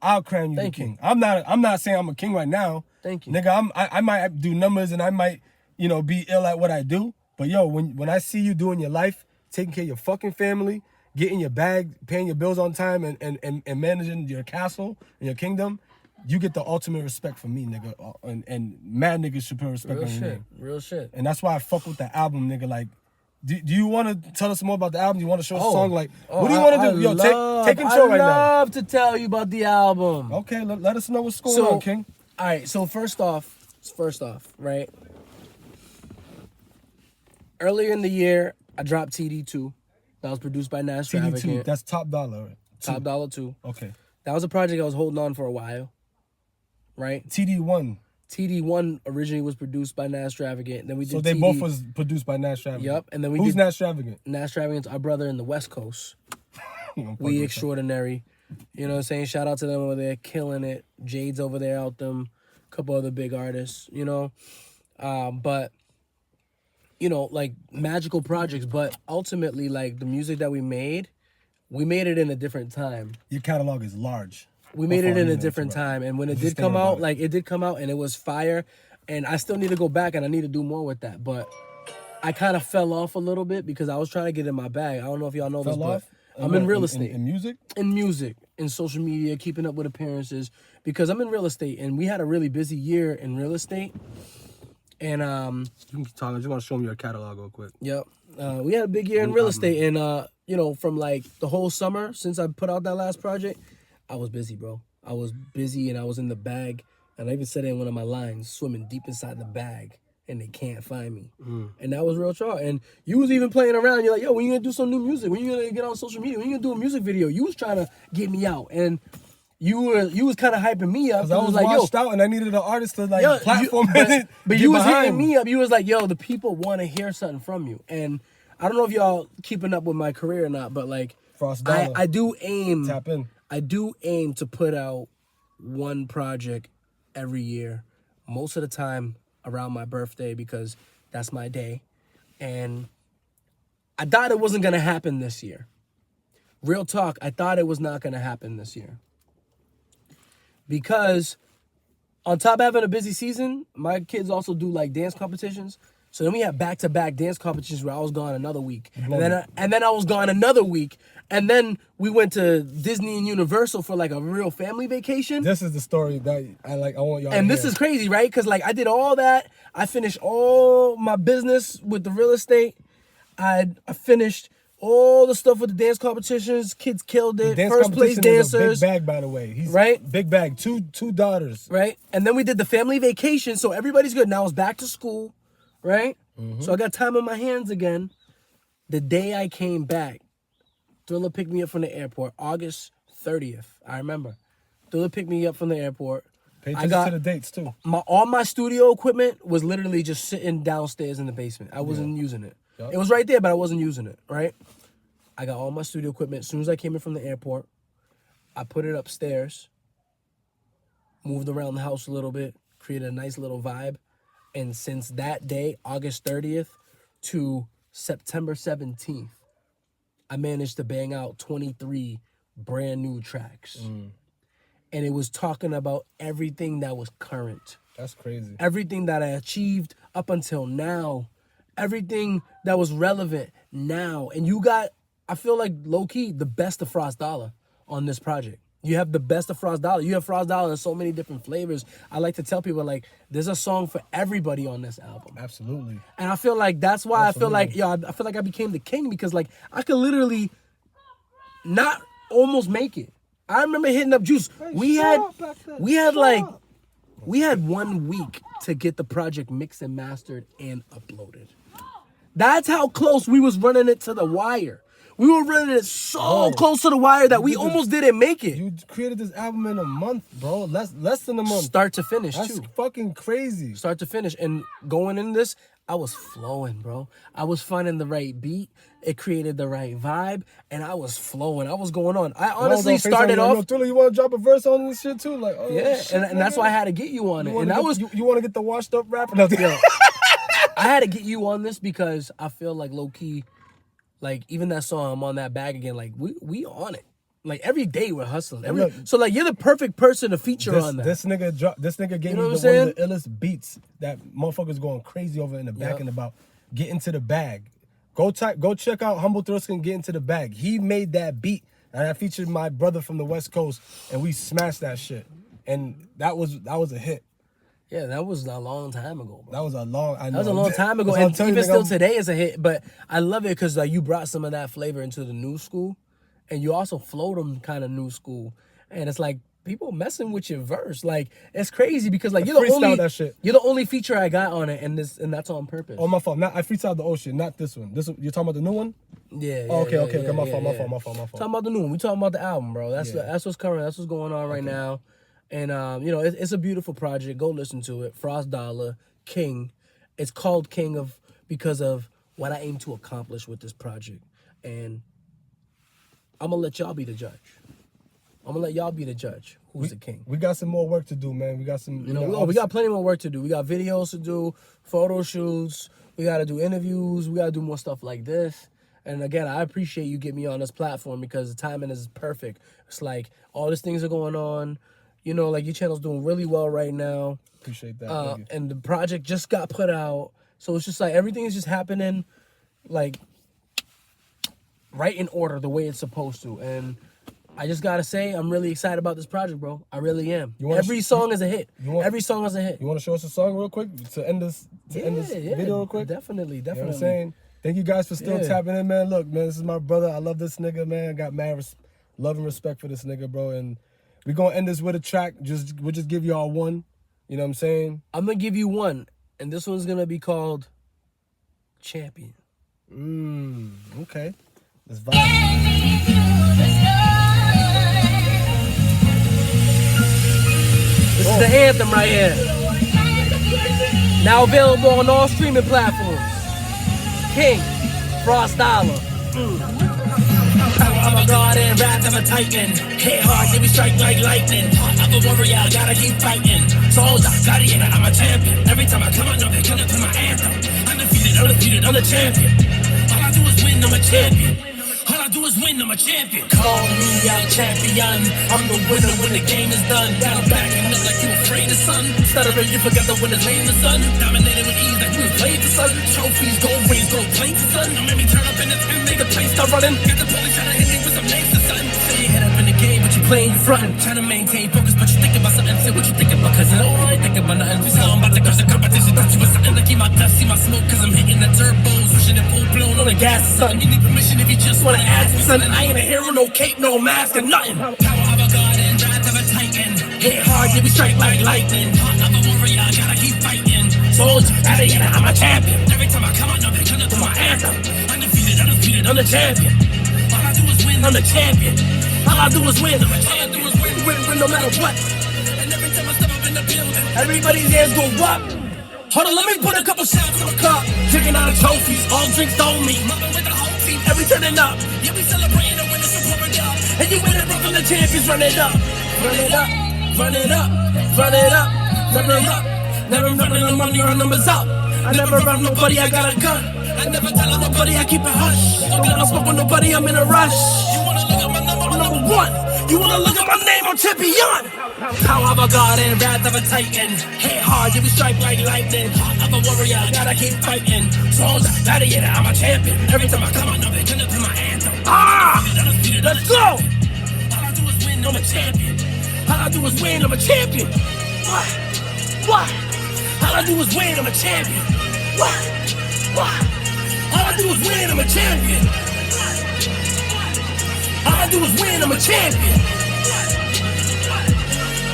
I'll crown you Thank the king. you. I'm not saying I'm a king right now. Thank you, nigga. I might do numbers and I might be ill at what I do. But yo, when I see you doing your life, taking care of your fucking family, getting your bag, paying your bills on time, and managing your castle and your kingdom, you get the ultimate respect from me, nigga. And mad niggas should put respect on you. Real shit. And that's why I fuck with the album, nigga. Like, do you want to tell us more about the album? Do you want to show us a song? Like, what do you want to do? Yo, take control right now. I love to tell you about the album. Okay, let us know what's going on, King. All right, so first off, right? Earlier in the year, I dropped TD2. That was produced by Nas Trafficking. TD2, that's Top Dollar. Right? Top Dollar 2. Okay. That was a project I was holding on for a while, right? TD1. TD1 originally was produced by Nas Trafficking. Then we did. So they both was produced by Nas Trafficking. Yep, and then Who's Nas Trafficking? Nas Trafficking's our brother in the West Coast. We extraordinary. You know what I'm saying? Shout out to them over there, killing it. Jade's over there out them. A couple other big artists, but like magical projects. But ultimately, like the music that we made it in a different time. Your catalog is large. We made it in a different time, and when it did come out, it did come out, and it was fire. And I still need to go back, and I need to do more with that. But I kind of fell off a little bit because I was trying to get in my bag. I don't know if y'all know this, but I'm in real estate. In music? In music, in social media, keeping up with appearances, because I'm in real estate, and we had a really busy year in real estate. And you can talk. I just want to show them your catalog real quick. Yep. We had a big year in real estate, and from like the whole summer since I put out that last project, I was busy, bro. I was busy, and I was in the bag, and I even said it in one of my lines, swimming deep inside the bag, and they can't find me. And that was real talk. And you was even playing around. You're like, yo, when you gonna do some new music? When you gonna get on social media? When you gonna do a music video? You was trying to get me out, and you was kind of hyping me up. Cause I was like, washed out, and I needed an artist to platform it. But you was hitting me up. You was like, yo, the people want to hear something from you. And I don't know if y'all keeping up with my career or not, but like, I do aim. Tap in. I do aim to put out one project every year, most of the time around my birthday, because that's my day. And I thought it wasn't going to happen this year. Real talk, I thought it was not going to happen this year. Because on top of having a busy season, my kids also do like dance competitions. So then we had back-to-back dance competitions where I was gone another week. And then I was gone another week. And then we went to Disney and Universal for like a real family vacation. This is the story that I want y'all to And hear. this is crazy, right? Because like I did all that. I finished all my business with the real estate. I finished all the stuff with the dance competitions. Kids killed it. First place dancers. Is a big bag, by the way. He's right? Big bag. Two daughters. Right? And then we did the family vacation. So everybody's good. Now it's back to school. Right? So I got time on my hands again. The day I came back, Thriller picked me up from the airport, August 30th. I remember. Thriller picked me up from the airport. Pay attention to the dates too. All my studio equipment was literally just sitting downstairs in the basement. I wasn't using it. Yep. It was right there, but I wasn't using it, right? I got all my studio equipment. As soon as I came in from the airport, I put it upstairs, moved around the house a little bit, created a nice little vibe. And since that day, August 30th to September 17th, I managed to bang out 23 brand new tracks. And it was talking about everything that was current. That's crazy. Everything that I achieved up until now. Everything that was relevant now. And you got, I feel like, low-key, the best of Frost Dollar on this project. You have the best of Frost Dollar. You have Frost Dollar in so many different flavors. I like to tell people, like, there's a song for everybody on this album. Absolutely. And I feel like that's why I feel like, I feel like I became the king because, like, I could literally not almost make it. I remember hitting up Juice. We had 1 week to get the project mixed and mastered and uploaded. That's how close we was running it to the wire. We were running it so close to the wire that we almost didn't make it. You created this album in a month, bro. Less than a month. Start to finish, That's too. fucking crazy. Start to finish. And going in this, I was flowing, bro. I was finding the right beat. It created the right vibe. And I was flowing. I was going on. I honestly started off. Yo, Thriller, you want to drop a verse on this shit, too? Like, yeah, shit, and that's why I had to get you on it. And that was... You want to get the washed up rapper? No, I had to get you on this because I feel like low-key, like, even that song, I'm on that bag again, like, we on it. Like, every day we're hustling. So, like, you're the perfect person to feature on that. This nigga gave me one of the illest beats that motherfuckers going crazy over in the back and about get into the bag. Go check out Humble Thriskin, Get Into the Bag. He made that beat, and I featured my brother from the West Coast, and we smashed that shit. And that was a hit. Yeah, that was a long time ago, bro. That was a long time ago, and even still today is a hit. But I love it because like you brought some of that flavor into the new school, and you also flowed them kind of new school. And it's like people messing with your verse, like it's crazy because like you're the only feature I got on it, and that's on purpose. Oh, my fault. I freestyled the old shit, not this one. You're talking about the new one? Yeah. Okay. My fault. Talking about the new one. We talking about the album, bro. That's what's current. That's what's going on right now. And, it's a beautiful project. Go listen to it. Frost Dollar, King. It's called King because of what I aim to accomplish with this project. And I'm going to let y'all be the judge. Who's the king? We got some more work to do, man. We got some... we got plenty more work to do. We got videos to do, photo shoots. We got to do interviews. We got to do more stuff like this. And again, I appreciate you getting me on this platform because the timing is perfect. It's like all these things are going on. You know, like your channel's doing really well right now. Appreciate that. And the project just got put out. So it's just like everything is just happening like right in order the way it's supposed to. And I just got to say, I'm really excited about this project, bro. I really am. Every song is a hit. Every song is a hit. You want to show us a song real quick to end this video real quick? Definitely. You know what I'm saying? Thank you guys for still tapping in, man. Look, man, this is my brother. I love this nigga, man. I got mad love and respect for this nigga, bro. And we're going to end this with a track. We'll just give y'all one. You know what I'm saying? I'm going to give you one. And this one's going to be called Champion. Okay. Let's vibe. This is the anthem right here. Now available on all streaming platforms. King, Frost Dollar. I'm a god and wrath of a titan. Hit hard, then we strike like lightning. Heart of a warrior, gotta keep fighting. Soldier, gladiator, I'm a champion. Every time I come out, no, they come to my anthem. Undefeated, I'm the champion. All I do is win, I'm a champion. All I do is win, I'm a champion. Call me out champion. I'm the winner when the game is done. Got a back and look like you afraid of sun. Stuttering, you forgot the winner's name is son. Dominated with ease like you was played for son. Trophies, gold rings, gold plates, son. Don't make me turn up in the tent, make the place start running. Get the police trying to hit me with some names, son. Say you head up in the game, but you playing, you frontin'. Trying to maintain focus, but you thinking about something. Say what you thinking about, cause I ain't thinking about nothing. So I'm about to crush the competition. Thought you was something to keep my dust, see my smoke, cause I'm hitting the turbos. Pushing it full blown on the gas, son. You need permission if you just wanna ask me, son. I ain't a hero, no cape, no mask, and nothing. Power of a god and wrath of a titan. Hit hard, then we strike like lightning. Heart of a warrior, gotta keep fighting. Soldier, gladiator, I'm a champion. Every time I come out, no, they turn up to my anthem. Undefeated, undefeated, I'm the champion. All I do is win, I'm the champion. All I do is win, I'm the champion. Win no matter what. And every time I step up in the building, everybody's hands go up. Hold on, let me put a couple shots in the cup. Drinking out of trophies, all drinks on me. Mobbing with the whole team, every turning up. Yeah, we celebrating the winners, so pour it up. And you win it, bro, from the champions, run it up. Run it up, run it up, run it up, run it up. Never running the money, run numbers up. I never run nobody, I got a gun. I never tell nobody, I keep it hush. Don't get smoke with nobody, I'm in a rush. You wanna look at my number, I'm number one. You wanna look at my name, I'm champion. Power of a god and wrath of a titan. Hit hard, you be strike like lightning. Heart of a warrior, gotta keep fighting. Souls, gladiator, I'm a champion. Every time I come, I know they turn into my anthem. Let's go! All I do is win, I'm a champion. All I do is win, I'm a champion. What? All I do is win, I'm a champion. What? All I do is win, I'm a champion. All I do is win, I'm a champion.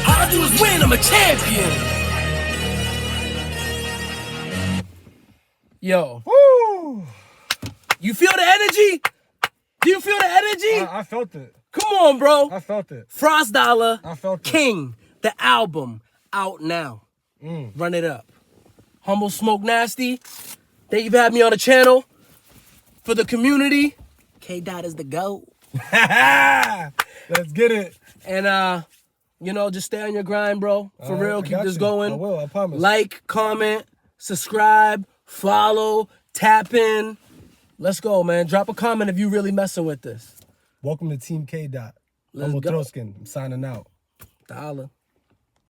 All I do is win, I'm a champion. Yo. Woo! You feel the energy? Do you feel the energy? I felt it. Come on, bro. I felt it. Frost Dollar, I felt it. King, the album, out now. Run it up. Humble Smoke Nasty. Thank you for having me on the channel. For the community, K.Dot is the GOAT. Let's get it. And, you know, just stay on your grind, bro. For real, keep this going. I will, I promise. Like, comment, subscribe, follow, tap in. Let's go, man. Drop a comment if you really messing with this. Welcome to Team K.Dot. Let's Humble go. Throskin. I'm signing out. Dollar.